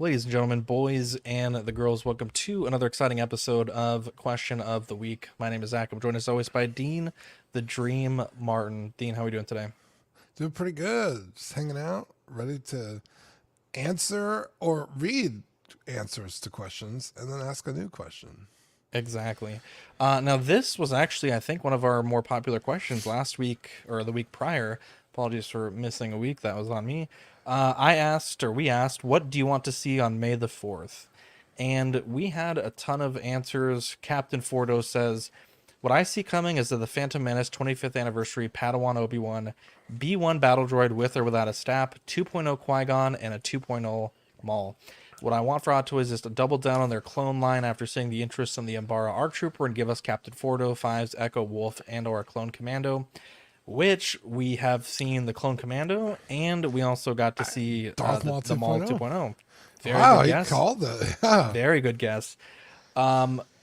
Ladies and gentlemen, boys and the girls, welcome to another exciting episode of Question of the Week. My name is Zach. I'm joined as always by Dean, the Dream Martin. Dean, how are we doing today? Doing pretty good. Just hanging out, ready to answer or read answers to questions and then ask a new question. Exactly. Now, this was actually, I think, one of our more popular questions last week or the week prior. Apologies for missing a week. That was on me. We asked, what do you want to see on May the 4th? And we had a ton of answers. Captain Fordo says, what I see coming is that the Phantom Menace 25th anniversary Padawan Obi-Wan B1 battle droid with or without a STAP, 2.0 Qui-Gon, and a 2.0 Maul. What I want for Hot Toys is to double down on their clone line after seeing the interest in the Umbara ARC Trooper and give us Captain Fordo, Fives, Echo, Wolf, and or a Clone Commando, which we have seen the Clone Commando, and we also got to see Darth the, Maul the Maul 2.0. 2.0. Very Wow, good he guess. called it. Yeah. Very good guess.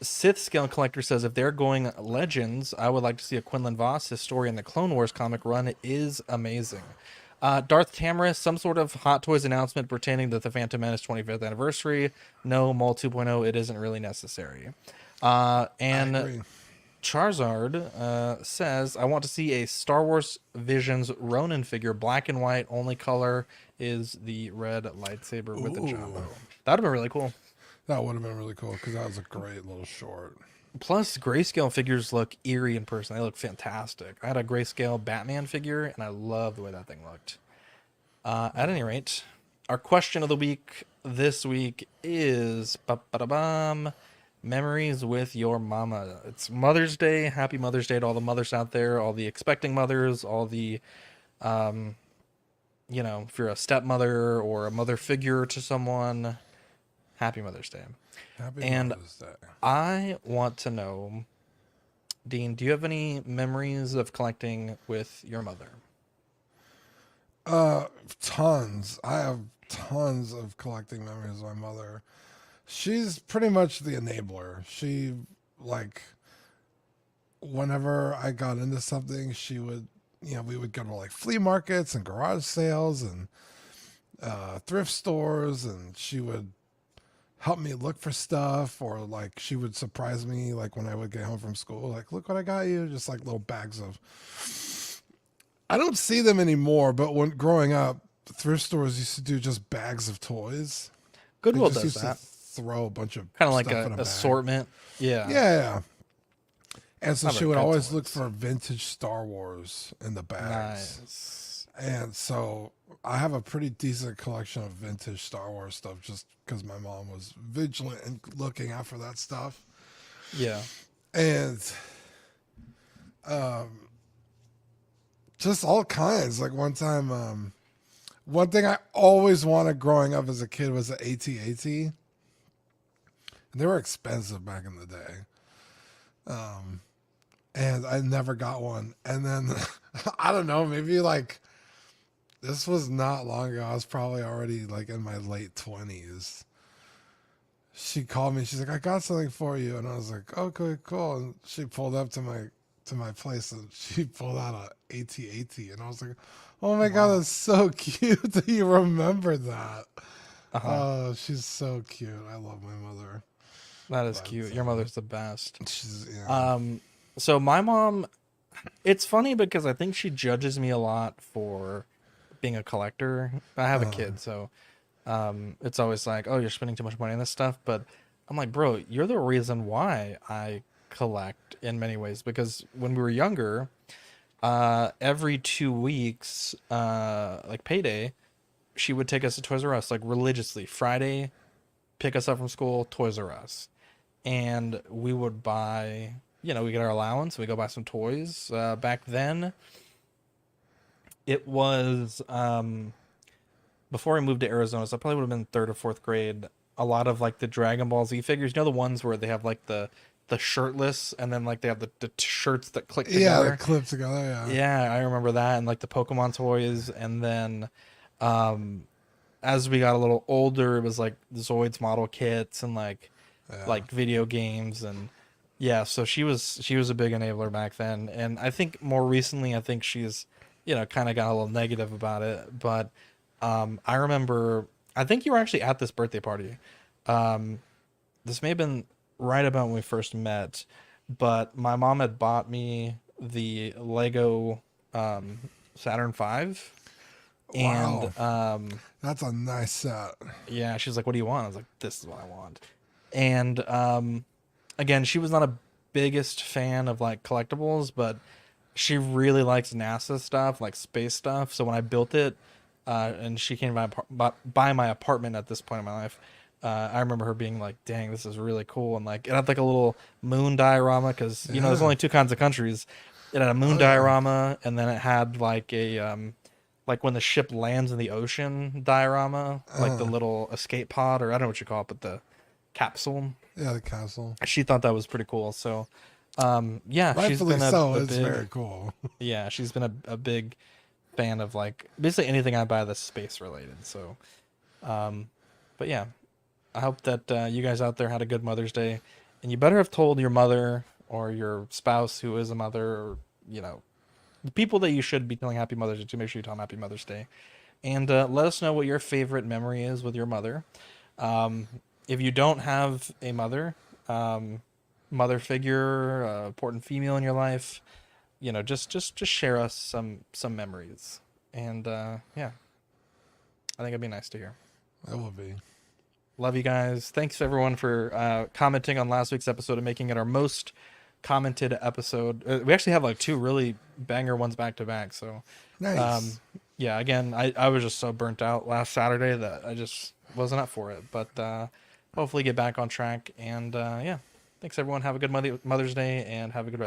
Sith Scale Collector says if they're going Legends, I would like to see a Quinlan Voss. His story in the Clone Wars comic run is amazing. Darth Tamara, some sort of Hot Toys announcement pertaining to the Phantom Menace 25th anniversary. No, Maul 2.0, it isn't really necessary. I And agree. Charizard says, I want to see a Star Wars Visions Ronin figure, black and white, only color is the red lightsaber with the jumbo. Ooh, That would have been really cool. that would have been really cool because that was a great little short. Plus, grayscale figures look eerie in person. They look fantastic. I had a grayscale Batman figure, and I love the way that thing looked. At any rate, our question of the week this week is ba-ba-da-bum, memories with your mama. It's Mother's Day. Happy Mother's Day to all the mothers out there, all the expecting mothers, all the, if you're a stepmother or a mother figure to someone, happy Mother's Day. Happy And Mother's Day. I want to know, Dean, do you have any memories of collecting with your mother? Tons. I have tons of collecting memories of my mother. She's pretty much the enabler. She, like, whenever I got into something, she would, we would go to like flea markets and garage sales and thrift stores, and she would help me look for stuff, or like she would surprise me, like when I would get home from school, like, look what I got you, just like little bags of. I don't see them anymore, but when growing up, thrift stores used to do just bags of toys. They Goodwill just does used to that. throw a bunch of Kind of like stuff a in a bag. assortment. Yeah. Yeah. And so Not she very would good always look toys. for vintage Star Wars in the bags. Nice. And so I have a pretty decent collection of vintage Star Wars stuff just because my mom was vigilant and looking out for that stuff. Yeah. And just all kinds. Like one time, one thing I always wanted growing up as a kid was an AT-AT. And they were expensive back in the day. And I never got one. And then, I don't know, maybe like, this was not long ago. I was probably already like in my late 20s. She called me. She's like, I got something for you. And I was like, okay, cool. And she pulled up to my place and she pulled out a AT-AT. And I was like, oh my God, Wow. that's so cute that you remember that. Uh-huh. Oh, she's so cute. I love my mother. That is But cute. Your mother's the best. she's, yeah. So my mom, it's funny because I think she judges me a lot for being a collector. I have a kid, so it's always like, oh, you're spending too much money on this stuff. But I'm like, bro, you're the reason why I collect in many ways. Because when we were younger, every 2 weeks, like payday, she would take us to Toys R Us like religiously. Friday, pick us up from school, Toys R Us, and we would buy. We get our allowance. We go buy some toys. Back then, it was before I moved to Arizona, so I probably would have been third or fourth grade. A lot of like the Dragon Ball Z figures, the ones where they have like the shirtless, and then like they have the shirts that click Yeah, the together. clip together, yeah. Yeah, I remember that, and like the Pokemon toys, and then um, as we got a little older, it was like Zoids model kits and Yeah. like video games and yeah. So she was a big enabler back then, and I think more recently, I think she's kind of got a little negative about it, but I remember I think you were actually at this birthday party. Um, this may have been right about when we first met, but my mom had bought me the Lego Saturn V, Wow, and that's a nice set. yeah, she's like, "What do you want?" I was like, "This is what I want." And again, she was not a biggest fan of like collectibles, but she really likes NASA stuff, like space stuff. So when I built it, and she came by my apartment at this point in my life, I remember her being like, "Dang, this is really cool!" And like it had like a little moon diorama because there's Yeah. only two kinds of countries. It had a moon Oh yeah. diorama, and then it had like a like when the ship lands in the ocean diorama, like the little escape pod, or I don't know what you call it, but the capsule. Yeah, the castle. She thought that was pretty cool. So, yeah, she's Rightfully been so. a It's big, very cool. yeah, she's been a big fan of like basically anything I buy that's space related. So, but yeah, I hope that you guys out there had a good Mother's Day, and you better have told your mother or your spouse who is a mother, or the people that you should be telling Happy Mother's Day to. Make sure you tell them Happy Mother's Day, and let us know what your favorite memory is with your mother. Um, if you don't have a mother, mother figure, important female in your life, just share us some memories, and yeah, I think it'd be nice to hear. That will be. Love you guys. Thanks everyone for commenting on last week's episode and making it our most commented episode. We actually have like two really banger ones back to back. So, Nice. yeah, again, I was just so burnt out last Saturday that I just wasn't up for it. But hopefully get back on track. And yeah, thanks everyone. Have a good Mother's Day and have a good rest.